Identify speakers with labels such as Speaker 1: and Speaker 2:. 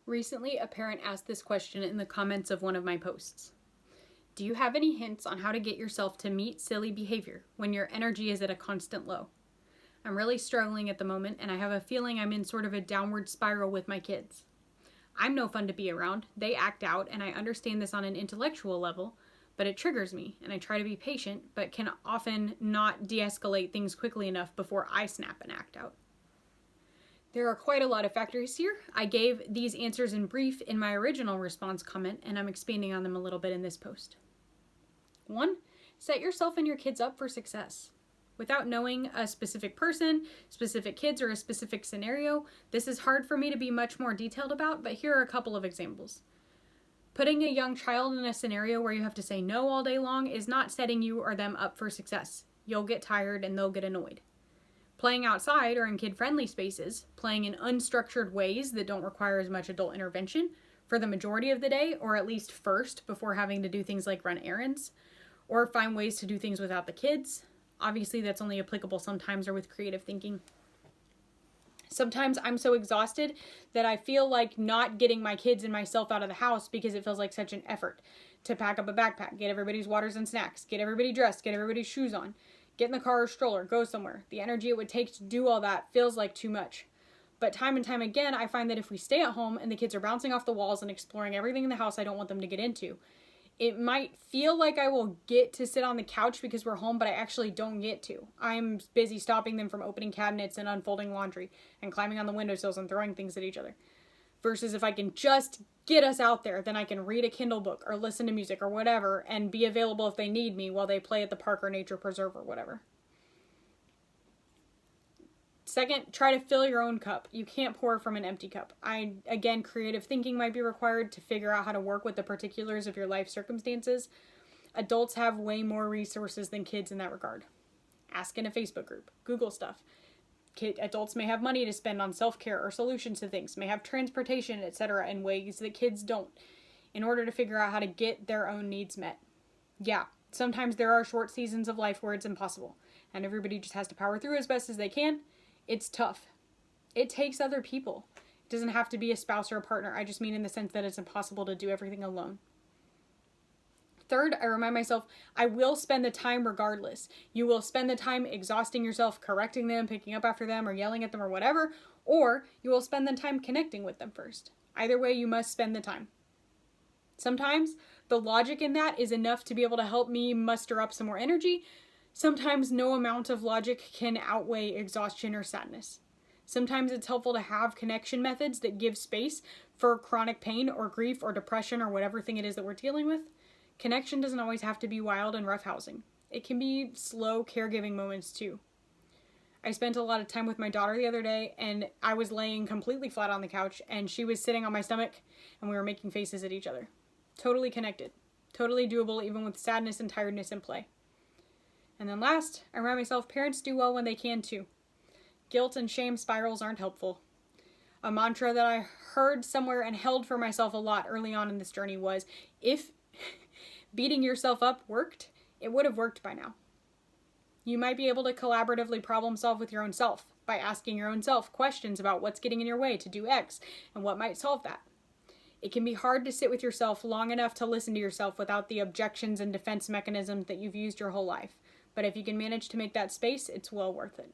Speaker 1: Recently, a parent asked this question in the comments of one of my posts. Do you have any hints on how to get yourself to meet silly behavior when your energy is at a constant low? I'm really struggling at the moment, and I have a feeling I'm in sort of a downward spiral with my kids. I'm no fun to be around. They act out, and I understand this on an intellectual level, but it triggers me, and I try to be patient, but can often not de-escalate things quickly enough before I snap and act out. There are quite a lot of factors here. I gave these answers in brief in my original response comment, and I'm expanding on them a little bit in this post. 1. Set yourself and your kids up for success. Without knowing a specific person, specific kids, or a specific scenario, this is hard for me to be much more detailed about, but here are a couple of examples. Putting a young child in a scenario where you have to say no all day long is not setting you or them up for success. You'll get tired and they'll get annoyed. Playing outside or in kid-friendly spaces, playing in unstructured ways that don't require as much adult intervention for the majority of the day, or at least first before having to do things like run errands, or find ways to do things without the kids. Obviously, that's only applicable sometimes or with creative thinking. Sometimes I'm so exhausted that I feel like not getting my kids and myself out of the house because it feels like such an effort to pack up a backpack, get everybody's waters and snacks, get everybody dressed, get everybody's shoes on, get in the car or stroller, go somewhere. The energy it would take to do all that feels like too much. But time and time again, I find that if we stay at home and the kids are bouncing off the walls and exploring everything in the house I don't want them to get into, it might feel like I will get to sit on the couch because we're home, but I actually don't get to. I'm busy stopping them from opening cabinets and unfolding laundry and climbing on the windowsills and throwing things at each other. Versus if I can just get us out there, then I can read a Kindle book or listen to music or whatever and be available if they need me while they play at the park or nature preserve or whatever. Second, try to fill your own cup. You can't pour from an empty cup. Again, creative thinking might be required to figure out how to work with the particulars of your life circumstances. Adults have way more resources than kids in that regard. Ask in a Facebook group. Google stuff. Adults may have money to spend on self-care or solutions to things, may have transportation, etc. in ways that kids don't, in order to figure out how to get their own needs met. Yeah, sometimes there are short seasons of life where it's impossible, and everybody just has to power through as best as they can. It's tough. It takes other people. It doesn't have to be a spouse or a partner. I just mean in the sense that it's impossible to do everything alone. Third, I remind myself, I will spend the time regardless. You will spend the time exhausting yourself, correcting them, picking up after them, or yelling at them or whatever, or you will spend the time connecting with them first. Either way, you must spend the time. Sometimes the logic in that is enough to be able to help me muster up some more energy. Sometimes no amount of logic can outweigh exhaustion or sadness. Sometimes it's helpful to have connection methods that give space for chronic pain or grief or depression or whatever thing it is that we're dealing with. Connection doesn't always have to be wild and roughhousing. It can be slow caregiving moments too. I spent a lot of time with my daughter the other day, and I was laying completely flat on the couch and she was sitting on my stomach and we were making faces at each other. Totally connected. Totally doable even with sadness and tiredness in play. And then last, I remind myself parents do well when they can too. Guilt and shame spirals aren't helpful. A mantra that I heard somewhere and held for myself a lot early on in this journey was, if beating yourself up worked, it would have worked by now. You might be able to collaboratively problem solve with your own self by asking your own self questions about what's getting in your way to do X and what might solve that. It can be hard to sit with yourself long enough to listen to yourself without the objections and defense mechanisms that you've used your whole life. But if you can manage to make that space, it's well worth it.